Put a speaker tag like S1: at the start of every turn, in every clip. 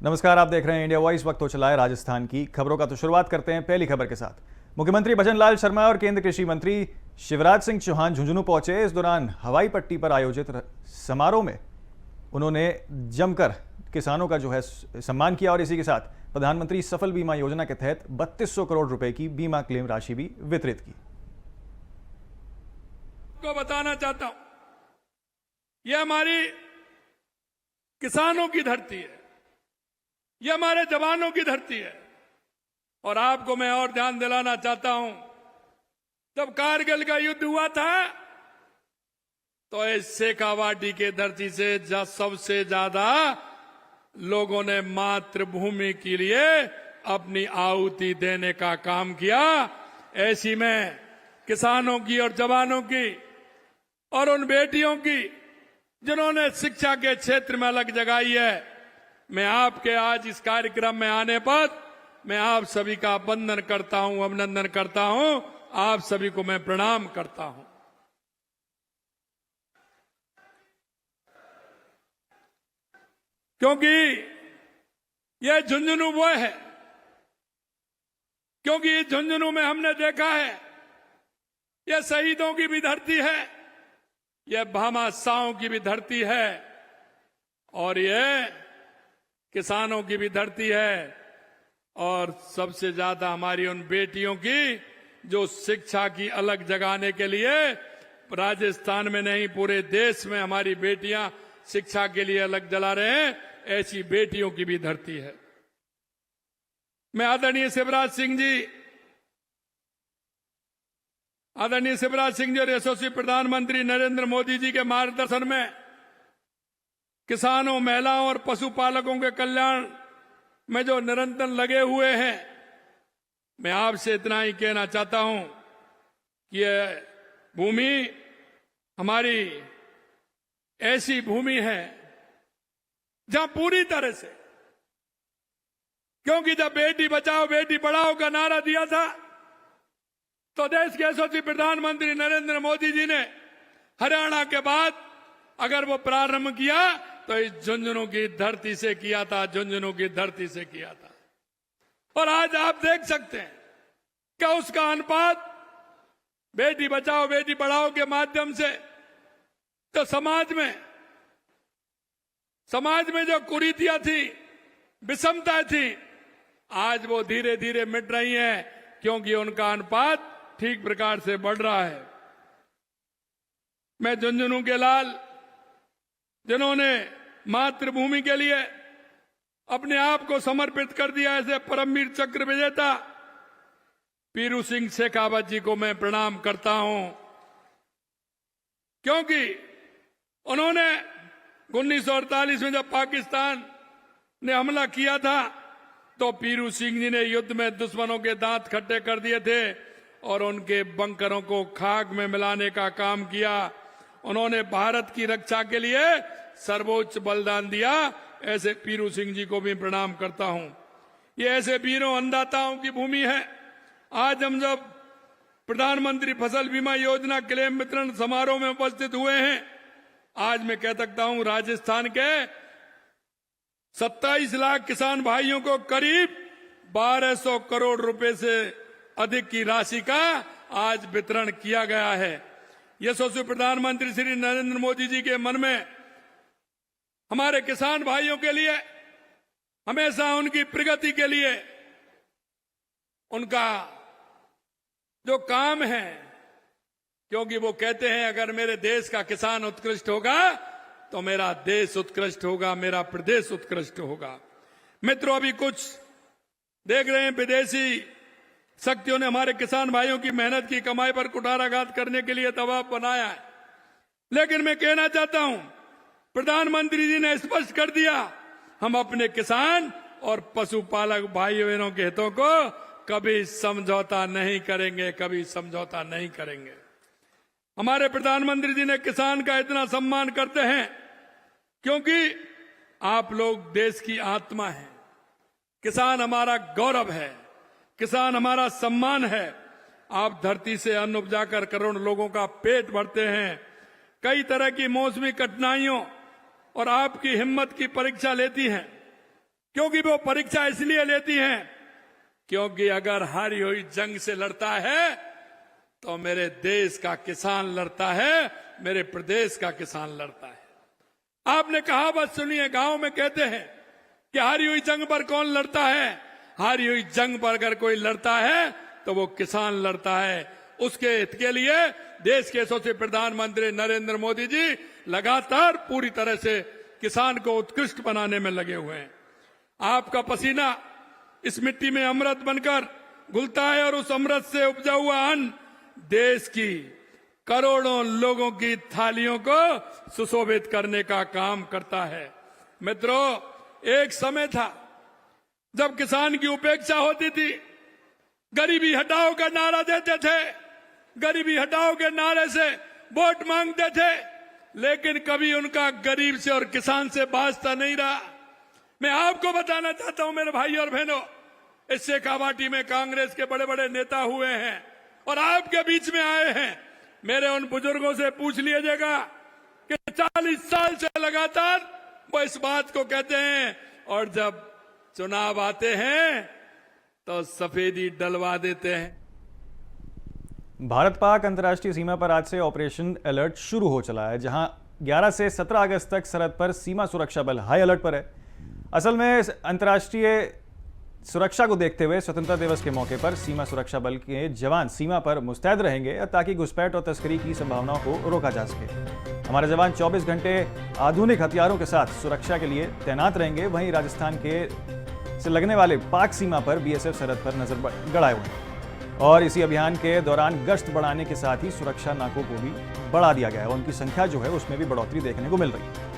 S1: नमस्कार, आप देख रहे हैं इंडिया वॉइस। वक्त हो चला है राजस्थान की खबरों का, तो शुरुआत करते हैं पहली खबर के साथ। मुख्यमंत्री भजन लाल शर्मा और केंद्र कृषि मंत्री शिवराज सिंह चौहान झुंझुनू पहुंचे। इस दौरान हवाई पट्टी पर आयोजित समारोह में उन्होंने जमकर किसानों का सम्मान किया और इसी के साथ प्रधानमंत्री सफल बीमा योजना के तहत 3200 करोड़ रुपए की बीमा क्लेम राशि भी वितरित की।
S2: को बताना चाहता हूं, यह हमारी किसानों की धरती है, यह हमारे जवानों की धरती है। और आपको मैं और ध्यान दिलाना चाहता हूं, जब कारगिल का युद्ध हुआ था तो इस शेखावाटी के धरती से सबसे ज्यादा लोगों ने मातृभूमि के लिए अपनी आहुति देने का काम किया। ऐसी में किसानों की और जवानों की और उन बेटियों की जिन्होंने शिक्षा के क्षेत्र में अलग जगाई है, मैं आपके आज इस कार्यक्रम में आने पर मैं आप सभी का वंदन करता हूं, अभिनंदन करता हूं, आप सभी को मैं प्रणाम करता हूं। क्योंकि यह झुंझुनू वो है, क्योंकि इस झुंझुनू में हमने देखा है यह शहीदों की भी धरती है, यह भामाशाहों की भी धरती है और यह किसानों की भी धरती है। और सबसे ज्यादा हमारी उन बेटियों की जो शिक्षा की अलग जगाने के लिए राजस्थान में नहीं पूरे देश में हमारी बेटियां शिक्षा के लिए अलग जला रहे हैं, ऐसी बेटियों की भी धरती है। मैं आदरणीय शिवराज सिंह जी और यशस्वी प्रधानमंत्री नरेंद्र मोदी जी के मार्गदर्शन में किसानों, महिलाओं और पशुपालकों के कल्याण में जो निरंतर लगे हुए हैं, मैं आपसे इतना ही कहना चाहता हूं कि यह भूमि हमारी ऐसी भूमि है जहां पूरी तरह से, क्योंकि जब बेटी बचाओ बेटी पढ़ाओ का नारा दिया था तो देश के यशस्वी प्रधानमंत्री नरेंद्र मोदी जी ने हरियाणा के बाद अगर वो प्रारंभ किया तो इस झुंझुनू की धरती से किया था, झुंझुनू की धरती से किया था। और आज आप देख सकते हैं कि उसका अनुपात बेटी बचाओ बेटी पढ़ाओ के माध्यम से तो समाज में जो कुरीतियां थी, विषमताएं थी, आज वो धीरे धीरे मिट रही हैं, क्योंकि उनका अनुपात ठीक प्रकार से बढ़ रहा है। मैं झुंझुनू के लाल जिन्होंने मातृभूमि के लिए अपने आप को समर्पित कर दिया, ऐसे परमवीर चक्र विजेता पीरू सिंह शेखावत जी को मैं प्रणाम करता हूं, क्योंकि उन्होंने 1948 में जब पाकिस्तान ने हमला किया था तो पीरू सिंह जी ने युद्ध में दुश्मनों के दांत खट्टे कर दिए थे और उनके बंकरों को खाक में मिलाने का काम किया। उन्होंने भारत की रक्षा के लिए सर्वोच्च बलिदान दिया। ऐसे पीरू सिंह जी को भी प्रणाम करता हूं। ये ऐसे वीरों अन्नदाताओं की भूमि है। आज हम जब प्रधानमंत्री फसल बीमा योजना क्लेम वितरण समारोह में उपस्थित हुए हैं, आज मैं कह सकता हूं राजस्थान के 27 लाख किसान भाइयों को करीब 1200 करोड़ रुपए से अधिक की राशि का आज वितरण किया गया है। यशस्वी प्रधानमंत्री श्री नरेंद्र मोदी जी के मन में हमारे किसान भाइयों के लिए हमेशा उनकी प्रगति के लिए उनका जो काम है, क्योंकि वो कहते हैं अगर मेरे देश का किसान उत्कृष्ट होगा तो मेरा देश उत्कृष्ट होगा, मेरा प्रदेश उत्कृष्ट होगा। मित्रों, अभी कुछ देख रहे हैं विदेशी शक्तियों ने हमारे किसान भाइयों की मेहनत की कमाई पर कुठाराघात करने के लिए दबाव बनाया है, लेकिन मैं कहना चाहता हूं प्रधानमंत्री जी ने स्पष्ट कर दिया, हम अपने किसान और पशुपालक भाई बहनों के हितों को कभी समझौता नहीं करेंगे, कभी समझौता नहीं करेंगे। हमारे प्रधानमंत्री जी ने किसान का इतना सम्मान करते हैं क्योंकि आप लोग देश की आत्मा हैं। किसान हमारा गौरव है, किसान हमारा सम्मान है। आप धरती से अन्न उपजाकर करोड़ों लोगों का पेट भरते हैं। कई तरह की मौसमी कठिनाइयों और आपकी हिम्मत की परीक्षा लेती हैं, क्योंकि वो परीक्षा इसलिए लेती हैं क्योंकि अगर हारी हुई जंग से लड़ता है तो मेरे देश का किसान लड़ता है, मेरे प्रदेश का किसान लड़ता है। आपने कहावत सुनी है, गांव में कहते हैं कि हारी हुई जंग पर कौन लड़ता है? हारी हुई जंग पर अगर कोई लड़ता है तो वो किसान लड़ता है। उसके हित के लिए देश के यशस्वी प्रधानमंत्री नरेंद्र मोदी जी लगातार पूरी तरह से किसान को उत्कृष्ट बनाने में लगे हुए हैं। आपका पसीना इस मिट्टी में अमृत बनकर घुलता है और उस अमृत से उपजा हुआ अन्न देश की करोड़ों लोगों की थालियों को सुशोभित करने का काम करता है। मित्रों, एक समय था जब किसान की उपेक्षा होती थी, गरीबी हटाओ का नारा देते थे, गरीबी हटाओ के नारे से वोट मांगते थे, लेकिन कभी उनका गरीब से और किसान से वास्ता नहीं रहा। मैं आपको बताना चाहता हूं मेरे भाई और बहनों, इस शेखावाटी में कांग्रेस के बड़े बड़े नेता हुए हैं और आपके बीच में आए हैं। मेरे उन बुजुर्गों से पूछ लीजिएगा कि 40 साल से लगातार वो इस बात को कहते हैं और जब चुनाव आते हैं तो सफेदी डलवा देते हैं।
S1: भारत पाक अंतर्राष्ट्रीय सीमा पर आज से ऑपरेशन अलर्ट शुरू हो चला है, जहां 11 से 17 अगस्त तक सरहद पर सीमा सुरक्षा बल हाई अलर्ट पर है। असल में अंतर्राष्ट्रीय सुरक्षा को देखते हुए स्वतंत्रता दिवस के मौके पर सीमा सुरक्षा बल के जवान सीमा पर मुस्तैद रहेंगे ताकि घुसपैठ और तस्करी की संभावनाओं को रोका जा सके। हमारे जवान 24 घंटे आधुनिक हथियारों के साथ सुरक्षा के लिए तैनात रहेंगे। वहीं राजस्थान के से लगने वाले पाक सीमा पर बीएसएफ सरहद पर नजर गड़ाए हुए हैं और इसी अभियान के दौरान गश्त बढ़ाने के साथ ही सुरक्षा नाकों को भी बढ़ा दिया गया है। उनकी संख्या जो है उसमें भी बढ़ोतरी देखने को मिल रही है।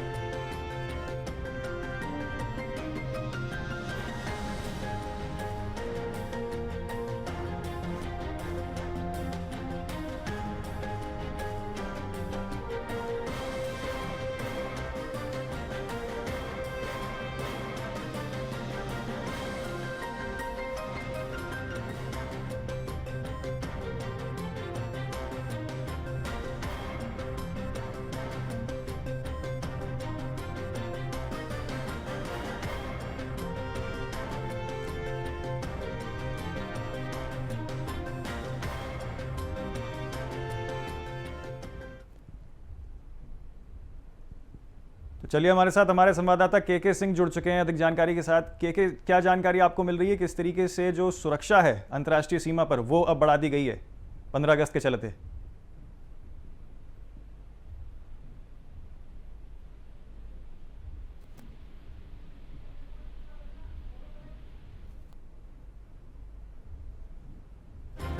S1: तो चलिए हमारे साथ हमारे संवाददाता के सिंह जुड़ चुके हैं अधिक जानकारी के साथ। के क्या जानकारी आपको मिल रही है, किस तरीके से जो सुरक्षा है अंतर्राष्ट्रीय सीमा पर वो अब बढ़ा दी गई है 15 अगस्त के चलते?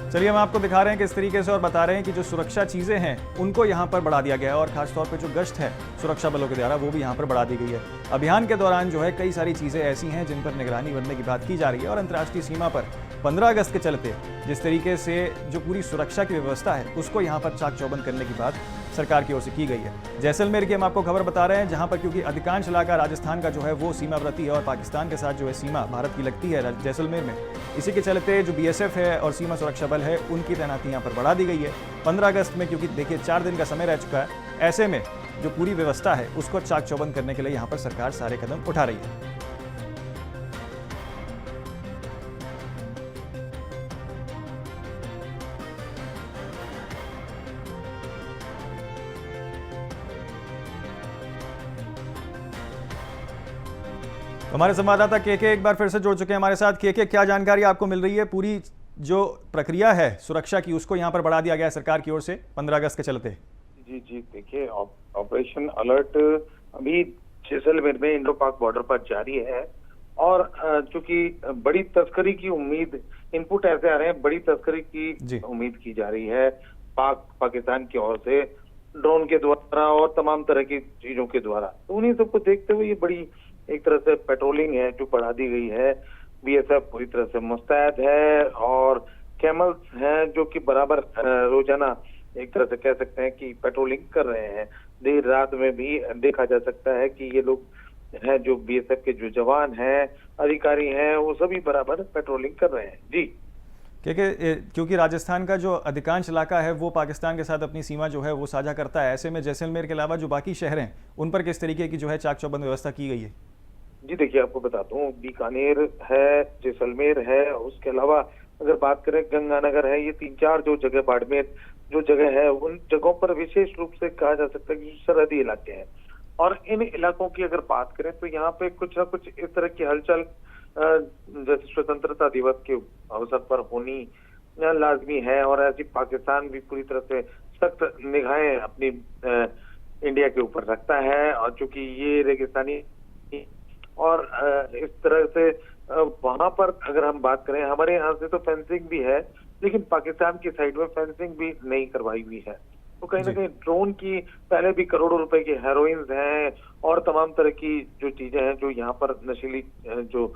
S1: चलिए हम आपको दिखा रहे हैं किस तरीके से और बता रहे हैं कि जो सुरक्षा चीजें हैं उनको यहां पर बढ़ा दिया गया है और खासतौर पे जो गश्त है सुरक्षा बलों के द्वारा वो भी यहां पर बढ़ा दी गई है। अभियान के दौरान जो है कई सारी चीजें ऐसी हैं जिन पर निगरानी बढ़ने की बात की जा रही है और अंतर्राष्ट्रीय सीमा पर 15 अगस्त के चलते जिस तरीके से जो पूरी सुरक्षा की व्यवस्था है उसको यहाँ पर चाक चौबंद करने की बात सरकार की ओर से की गई है। जैसलमेर की हम आपको खबर बता रहे हैं जहां पर क्योंकि अधिकांश इलाका राजस्थान का जो है वो सीमावर्ती है और पाकिस्तान के साथ जो है सीमा भारत की लगती है जैसलमेर में, इसी के चलते जो बीएसएफ है और सीमा सुरक्षा बल है उनकी तैनाती यहाँ पर बढ़ा दी गई है 15 अगस्त में, क्योंकि देखिए 4 दिन का समय रह चुका है। ऐसे में जो पूरी व्यवस्था है उसको चाक चौबंद करने के लिए यहाँ पर सरकार सारे कदम उठा रही है। हमारे संवाददाता के एक बार फिर से जुड़ चुके हैं हमारे साथ। के क्या जानकारी आपको मिल रही है, पूरी जो प्रक्रिया है सुरक्षा की उसको यहाँ पर बढ़ा दिया गया है सरकार की ओर से 15 अगस्त के चलते?
S3: जी देखिए, ऑपरेशन अलर्ट अभी जैसलमेर में इंडो पाक बॉर्डर पर जारी है और चूंकि बड़ी तस्करी की उम्मीद, इनपुट ऐसे आ रहे हैं, बड़ी तस्करी की उम्मीद की जा रही है पाकिस्तान की ओर से ड्रोन के द्वारा और तमाम तरह की चीजों के द्वारा। तो उन्हीं सबको देखते हुए ये बड़ी एक तरह से पेट्रोलिंग है जो बढ़ा दी गई है। बीएसएफ पूरी तरह से मुस्तैद है और कैमल्स हैं जो कि बराबर रोजाना एक तरह से कह सकते हैं कि पेट्रोलिंग कर रहे हैं। देर रात में भी देखा जा सकता है कि ये लोग हैं जो बीएसएफ के जो जवान हैं, अधिकारी हैं, वो सभी बराबर पेट्रोलिंग कर रहे हैं। जी
S1: क्योंकि राजस्थान का जो अधिकांश इलाका है वो पाकिस्तान के साथ अपनी सीमा जो है वो साझा करता है, ऐसे में जैसलमेर के अलावा जो बाकी शहर हैं उन पर किस तरीके की जो है चाक चौबंद व्यवस्था की गई है?
S3: जी देखिए, आपको बताता हूँ, बीकानेर है, जैसलमेर है, उसके अलावा अगर बात करें गंगानगर है, ये 3-4 जो जगह, बाड़मेर जो जगह है, उन जगहों पर विशेष रूप से कहा जा सकता है कि सरहदी इलाके हैं। और इन इलाकों की अगर बात करें तो यहाँ पे कुछ ना कुछ इस तरह की हलचल जैसे स्वतंत्रता दिवस के अवसर पर होनी लाजमी है, और ऐसी पाकिस्तान भी पूरी तरह से सख्त निगाहें अपनी इंडिया के ऊपर रखता है। और चूंकि ये रेगिस्तानी और इस तरह से वहां पर अगर हम बात करें, हमारे यहाँ से तो फेंसिंग भी है, लेकिन पाकिस्तान की साइड में फेंसिंग भी नहीं करवाई हुई है। तो कहीं ना कहीं ड्रोन की पहले भी करोड़ों रुपए की हेरोइन्स हैं और तमाम तरह की जो चीजें हैं, जो यहाँ पर नशीली जो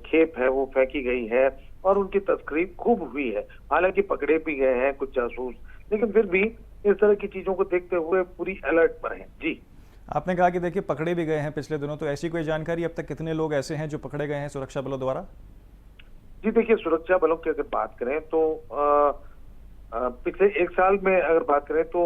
S3: खेप है वो फेंकी गई है और उनकी तस्करी खूब हुई है। हालांकि पकड़े भी गए हैं कुछ जासूस, लेकिन फिर भी इस तरह की चीजों को देखते हुए पूरी अलर्ट पर है। जी,
S1: आपने कहा कि देखिए पकड़े भी गए हैं पिछले दिनों, तो ऐसी कोई जानकारी अब तक कितने लोग ऐसे हैं जो पकड़े गए हैं सुरक्षा बलों द्वारा?
S3: जी देखिए, सुरक्षा बलों की अगर बात करें तो पिछले 1 साल में अगर बात करें तो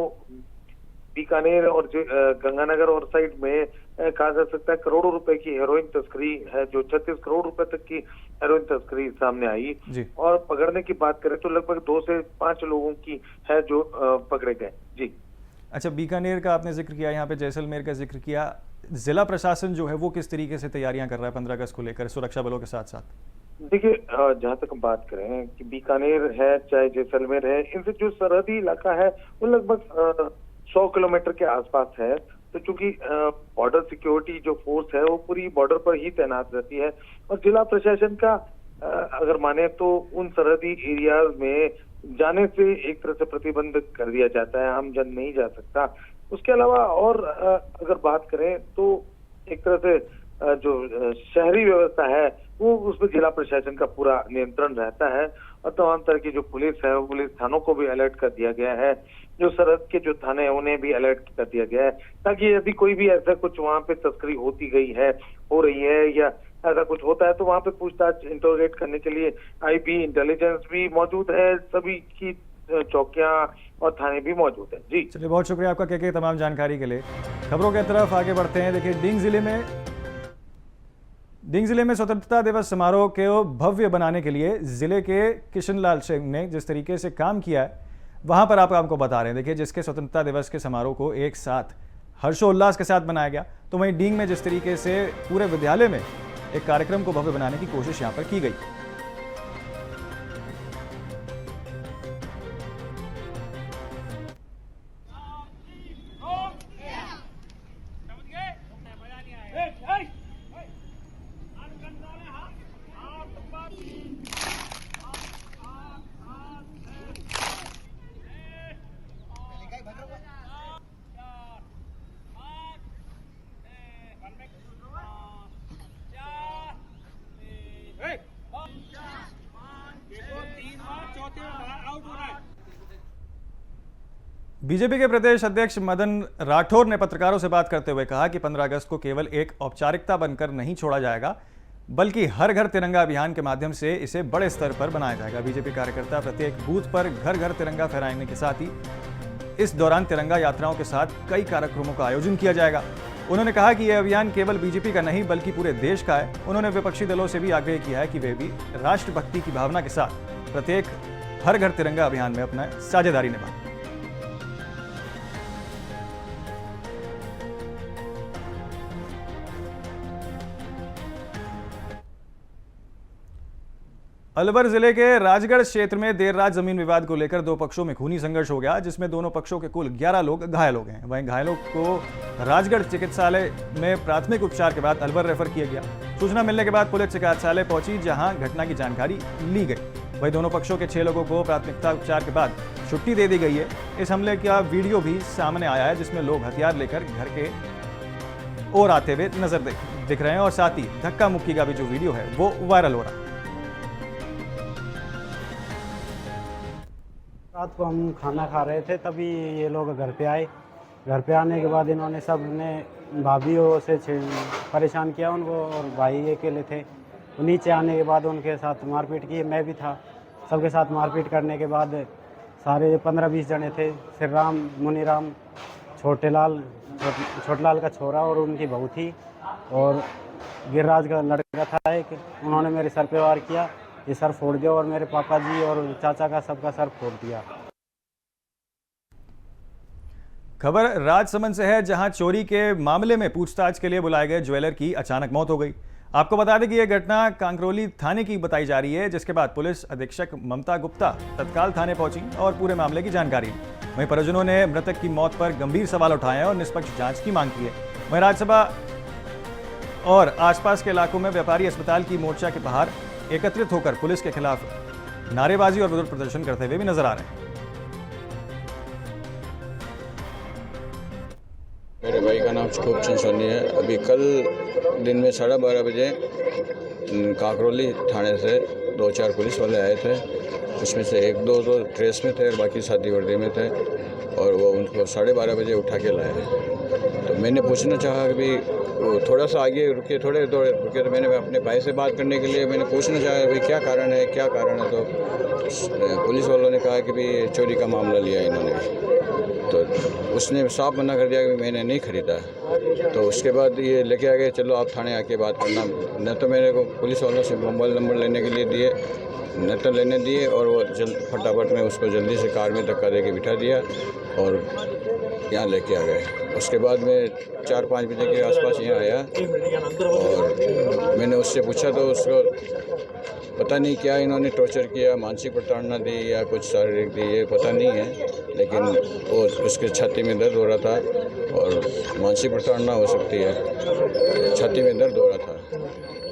S3: बीकानेर और गंगानगर और साइड में कहा जा सकता है करोड़ों रुपए की हेरोइन तस्करी है, जो 36 करोड़ रुपए तक की हेरोइन तस्करी सामने आई। और पकड़ने की बात करें तो लगभग 2 से 5 लोगों की है जो पकड़े गए। जी,
S1: अच्छा, बीकानेर का आपने जिक्र किया, यहाँ पे जैसलमेर का जिक्र किया, जिला प्रशासन जो है वो किस तरीके से तैयारियां कर रहा है 15 अगस्त को लेकर सुरक्षा बलों के साथ साथ?
S3: देखिए, जहां तक हम बात करें कि बीकानेर है चाहे जैसलमेर है, इनसे जो सरहदी इलाका है वो लगभग 100 किलोमीटर के आसपास है। तो चूंकि बॉर्डर सिक्योरिटी जो फोर्स है वो पूरी बॉर्डर पर ही तैनात रहती है, और जिला प्रशासन का अगर माने तो उन सरहदी एरियाज में जाने से एक तरह से प्रतिबंध कर दिया जाता है, आम जन नहीं जा सकता। उसके अलावा और अगर बात करें तो एक तरह से जो शहरी व्यवस्था है वो उसमें जिला प्रशासन का पूरा नियंत्रण रहता है, और तमाम तरह की जो पुलिस है वो पुलिस थानों को भी अलर्ट कर दिया गया है, जो सरहद के जो थाने हैं उन्हें भी अलर्ट कर दिया गया है, ताकि यदि कोई भी ऐसा कुछ वहां पे तस्करी होती गई है, हो रही है, या ऐसा कुछ होता है तो वहां पे पूछताछ इंटरोगेट करने के लिए आईबी इंटेलिजेंस भी मौजूद है, सभी की चौकियां और थाने भी मौजूद है। जी
S1: चलिए, बहुत शुक्रिया आपका के तमाम जानकारी के लिए। खबरों की तरफ आगे बढ़ते हैं। देखिए, डिंग जिले में स्वतंत्रता दिवस समारोह को भव्य बनाने के लिए जिले के किशनलाल सिंह ने जिस तरीके से काम किया है वहां पर आप आपको बता रहे हैं। देखिए, जिसके स्वतंत्रता दिवस के समारोह को एक साथ हर्षोल्लास के साथ मनाया गया, तो वहीं डिंग में जिस तरीके से पूरे विद्यालय में एक कार्यक्रम को भव्य बनाने की कोशिश यहां पर की गई। बीजेपी के प्रदेश अध्यक्ष मदन राठौर ने पत्रकारों से बात करते हुए कहा कि 15 अगस्त को केवल एक औपचारिकता बनकर नहीं छोड़ा जाएगा, बल्कि हर घर तिरंगा अभियान के माध्यम से इसे बड़े स्तर पर बनाया जाएगा। बीजेपी कार्यकर्ता प्रत्येक बूथ पर घर घर तिरंगा फहराने के साथ ही इस दौरान तिरंगा यात्राओं के साथ कई कार्यक्रमों का आयोजन किया जाएगा। उन्होंने कहा कि यह अभियान केवल बीजेपी का नहीं बल्कि पूरे देश का है। उन्होंने विपक्षी दलों से भी आग्रह किया है कि वे भी राष्ट्रभक्ति की भावना के साथ प्रत्येक हर घर तिरंगा अभियान में अपना साझेदारी निभाएं। अलवर जिले के राजगढ़ क्षेत्र में देर रात जमीन विवाद को लेकर दो पक्षों में खूनी संघर्ष हो गया, जिसमें दोनों पक्षों के कुल 11 लोग घायल हो गए हैं। वहीं घायलों को राजगढ़ चिकित्सालय में प्राथमिक उपचार के बाद अलवर रेफर किया गया। सूचना मिलने के बाद पुलिस चिकित्सालय पहुंची, जहां घटना की जानकारी ली गई। वहीं दोनों पक्षों के 6 लोगों को प्राथमिकता उपचार के बाद छुट्टी दे दी गई है। इस हमले का वीडियो भी सामने आया है, जिसमें लोग हथियार लेकर घर के ओर आते हुए नजर दिख रहे हैं, और साथ ही धक्का मुक्की का भी जो वीडियो है वो वायरल हो रहा है।
S4: रात को हम खाना खा रहे थे, तभी ये लोग घर पे आए। घर पे आने के बाद इन्होंने सब ने भाभीयों से परेशान किया उनको, और भाई अकेले थे। तो नीचे आने के बाद उनके साथ मारपीट की, मैं भी था। सबके साथ मारपीट करने के बाद सारे 15-20 जने थे। श्री राम, मुनीराम, छोटेलाल का छोरा और उनकी बहू थी, और गिरिराज का लड़का था एक, उन्होंने मेरे सर पे वार किया, ये सर फोड़ दिया और मेरे पापा जी और चाचा का सबका सर फोड़ दिया।
S1: खबर राजसमंद से है, जहां चोरी के मामले में पूछताछ के लिए बुलाए गए ज्वेलर की अचानक मौत हो गई। आपको बता दें कि यह घटना कांकरोली थाने की बताई जा रही है, जिसके बाद पुलिस अधीक्षक ममता गुप्ता तत्काल थाने पहुंची और पूरे मामले की जानकारी ली। वहीं परिजनों ने मृतक की मौत पर गंभीर सवाल उठाए हैं और निष्पक्ष जांच की मांग की है। वहीं राज्यसभा और आसपास के इलाकों में व्यापारी अस्पताल की मोर्चा के बाहर एकत्रित होकर पुलिस के खिलाफ नारेबाजी और विरोध प्रदर्शन करते हुए भी नजर आ रहे हैं।
S5: मेरे भाई का नाम खूबचंद सोनी है। अभी कल दिन में 12:30 बजे कांकरोली थाने से 2-4 पुलिस वाले आए थे। उसमें से 1-2 तो ड्रेस में थे और बाकी शादी वर्दी में थे, और वो उनको 12:30 बजे उठा के लाए। तो मैंने पूछना चाहा कि भाई थोड़ा सा आगे रुके, थोड़े रुके, तो मैंने अपने भाई से बात करने के लिए मैंने पूछना चाहा भाई क्या कारण है। तो पुलिस वालों ने कहा कि भाई चोरी का मामला लिया इन्होंने। तो उसने साफ मना कर दिया कि मैंने नहीं खरीदा। तो उसके बाद ये लेके आ गए, चलो आप थाने आके बात करना। न तो मेरे को पुलिस वालों से मोबाइल नंबर लेने के लिए दिए, न तो लेने दिए, और वो फटाफट में उसको जल्दी से कार में धक्का दे के बिठा दिया और यहाँ लेके आ गए। उसके बाद मैं 4-5 बजे के आसपास यहाँ आया और मैंने उससे पूछा, तो उसको पता नहीं क्या इन्होंने टॉर्चर किया, मानसिक प्रताड़ना दी या कुछ शारीरिक दी, ये पता नहीं है, लेकिन वो उसके छाती में दर्द हो रहा था और मानसिक प्रताड़ना हो सकती है। छाती में दर्द हो रहा था,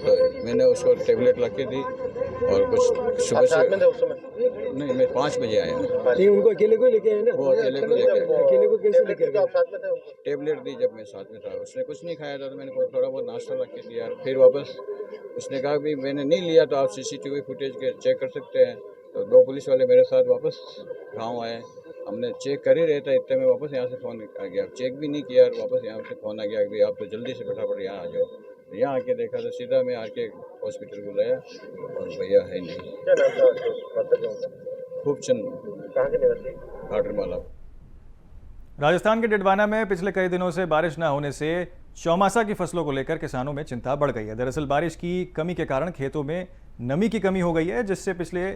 S5: तो मैंने उसको टेबलेट ला के दी और कुछ सुबह से नहीं, मैं 5 बजे आया।
S6: नहीं, उनको अकेले को लेके आए ना?
S5: वो अकेले को लेके आए।
S6: अकेले को कैसे लेके आए?
S5: टेबलेट दी जब मैं साथ में था। उसने कुछ नहीं खाया था, तो मैंने थोड़ा बहुत नाश्ता ला के दिया। फिर वापस उसने कहा कि मैंने नहीं लिया, तो आप CCTV फुटेज के चेक कर सकते हैं। तो 2 पुलिस वाले मेरे साथ वापस गाँव आए। हमने चेक कर ही रहे थे, इतने में वापस यहाँ से फ़ोन आ गया। चेक भी नहीं किया और वापस यहाँ से फ़ोन आ गया कि आप तो जल्दी से फटाफट यहाँ आ जाओ। यहाँ आके देखा तो सीधा मैं आके हॉस्पिटल बुलाया और भैया है नहीं। खूबचंद।
S6: कहाँ के निवासी?
S5: घाटरमाला।
S1: राजस्थान के डिडवाना में पिछले कई दिनों से बारिश न होने से चौमासा की फसलों को लेकर किसानों में चिंता बढ़ गई है। दरअसल बारिश की कमी के कारण खेतों में नमी की कमी हो गई है, जिससे पिछले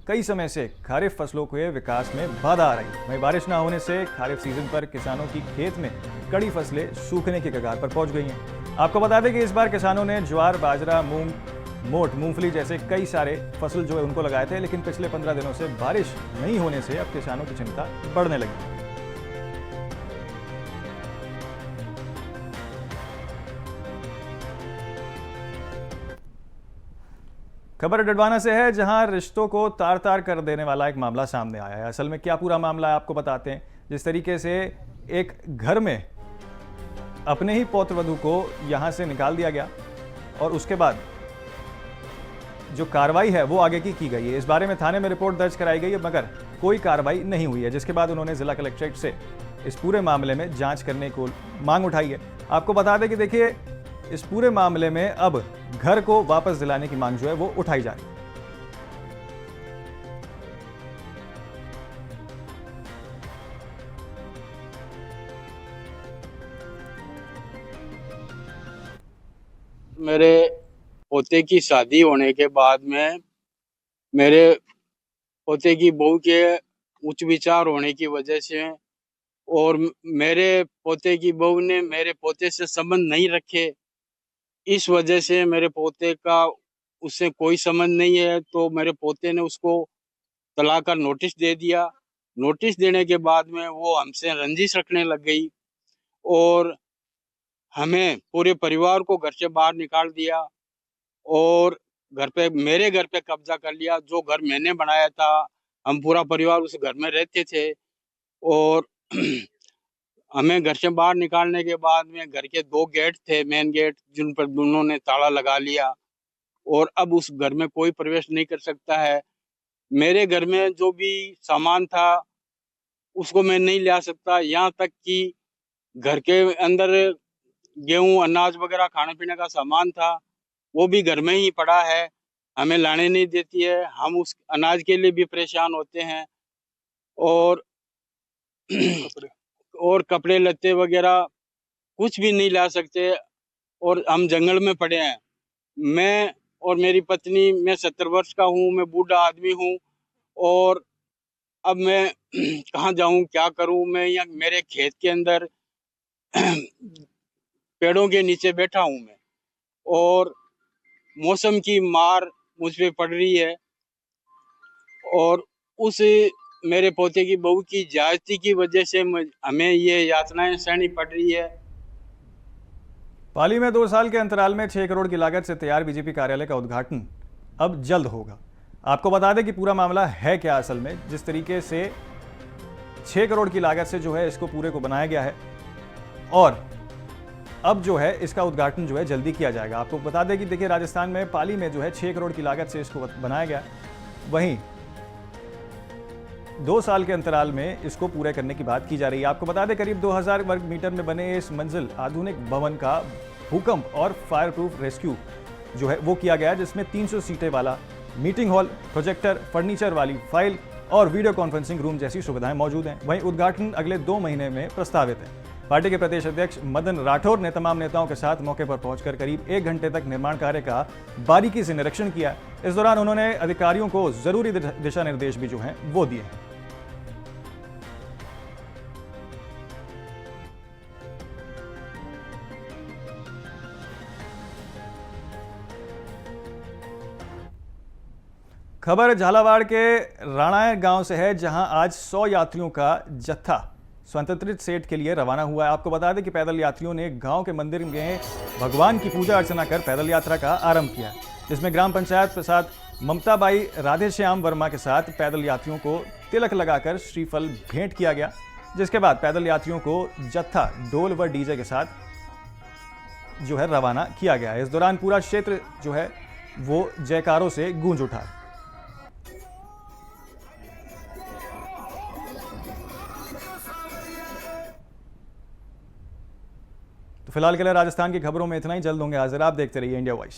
S1: कई समय से खारिफ फसलों के विकास में बाधा आ रही है। वहीं बारिश न होने से खारिफ सीजन पर किसानों की खेत में कड़ी फसलें सूखने की कगार पर पहुंच गई हैं। आपको बता दें कि इस बार किसानों ने ज्वार, बाजरा, मूंग, मोठ, मूंगफली जैसे कई सारे फसल जो है उनको लगाए थे, लेकिन पिछले 15 दिनों से बारिश नहीं होने से अब किसानों की चिंता बढ़ने लगी। खबर डिडवाना से है, जहां रिश्तों को तार तार कर देने वाला एक मामला सामने आया है। असल में क्या पूरा मामला है आपको बताते हैं। जिस तरीके से एक घर में अपने ही पौत्र वधू को यहां से निकाल दिया गया और उसके बाद जो कार्रवाई है वो आगे की गई है। इस बारे में थाने में रिपोर्ट दर्ज कराई गई है, मगर कोई कार्रवाई नहीं हुई है, जिसके बाद उन्होंने जिला कलेक्ट्रेट से इस पूरे मामले में जांच करने को मांग उठाई है। आपको बता दें कि देखिए, इस पूरे मामले में अब घर को वापस दिलाने की मांग जो है वो उठाई जा रही है।
S7: मेरे पोते की शादी होने के बाद में मेरे पोते की बहू के उच्च विचार होने की वजह से और मेरे पोते की बहू ने मेरे पोते से संबंध नहीं रखे, इस वजह से मेरे पोते का उससे कोई संबंध नहीं है, तो मेरे पोते ने उसको तलाक का नोटिस दे दिया। नोटिस देने के बाद में वो हमसे रंजिश रखने लग गई और हमें पूरे परिवार को घर से बाहर निकाल दिया और मेरे घर पे कब्जा कर लिया। जो घर मैंने बनाया था, हम पूरा परिवार उस घर में रहते थे और हमें घर से बाहर निकालने के बाद में घर के 2 गेट थे, मेन गेट, जिन पर दोनों ने ताला लगा लिया और अब उस घर में कोई प्रवेश नहीं कर सकता है। मेरे घर में जो भी सामान था उसको मैं नहीं ले आ सकता, यहाँ तक कि घर के अंदर गेहूं, अनाज वगैरह खाने पीने का सामान था वो भी घर में ही पड़ा है, हमें लाने नहीं देती है। हम उस अनाज के लिए भी परेशान होते हैं और और कपड़े लत्ते वगैरह कुछ भी नहीं ला सकते। और हम जंगल में पड़े हैं। मैं और मेरी पत्नी, मैं 70 वर्ष का हूँ, मैं बूढ़ा आदमी हूँ और अब मैं कहाँ जाऊँ, क्या करूँ? मैं यहाँ मेरे खेत के अंदर पेड़ों के नीचे बैठा हूँ मैं, और मौसम की मार मुझ पे पड़ रही है और उस मेरे पोते की बहू की ज्यादती की वजह से हमें ये यातनाएं सहनी पड़ रही है।
S1: पाली में 2 साल के अंतराल में 6 करोड़ की लागत से तैयार बीजेपी कार्यालय का उद्घाटन अब जल्द होगा। आपको बता दें कि पूरा मामला है क्या असल में, जिस तरीके से 6 करोड़ की लागत से जो है इसको पूरे को बनाया गया है और अब जो है इसका उद्घाटन जो है जल्दी किया जाएगा। आपको बता दें कि देखिए राजस्थान में पाली में जो है 6 करोड़ की लागत से इसको बनाया गया, वहीं 2 साल के अंतराल में इसको पूरे करने की बात की जा रही है। आपको बता दें करीब 2000 वर्ग मीटर में बने इस मंजिल आधुनिक भवन का भूकंप और फायर प्रूफ रेस्क्यू जो है वो किया गया है, जिसमें 300 सीटें वाला मीटिंग हॉल, प्रोजेक्टर, फर्नीचर वाली फाइल और वीडियो कॉन्फ्रेंसिंग रूम जैसी सुविधाएं मौजूद हैं। वहीं उद्घाटन अगले 2 महीने में प्रस्तावित है। पार्टी के प्रदेश अध्यक्ष मदन राठौर ने तमाम नेताओं के साथ मौके पर पहुंचकर करीब 1 घंटे तक निर्माण कार्य का बारीकी से निरीक्षण किया। इस दौरान उन्होंने अधिकारियों को जरूरी दिशा निर्देश भी जो हैं वो दिए। खबर झालावाड़ के राणाय गांव से है, जहां आज 100 यात्रियों का जत्था स्वतंत्रित सेट के लिए रवाना हुआ है। आपको बता दें कि पैदल यात्रियों ने गांव के मंदिर में भगवान की पूजा अर्चना कर पैदल यात्रा का आरंभ किया, जिसमें ग्राम पंचायत प्रसाद ममताबाई राधेश्याम वर्मा के साथ पैदल यात्रियों को तिलक लगाकर श्रीफल भेंट किया गया, जिसके बाद पैदल यात्रियों को जत्था ढोल व डीजे के साथ जो है रवाना किया गया। इस दौरान पूरा क्षेत्र जो है वो जयकारों से गूंज उठा। तो फिलहाल के लिए राजस्थान की खबरों में इतना ही। जल्द होंगे हाजिर, आप देखते रहिए इंडिया वॉइस।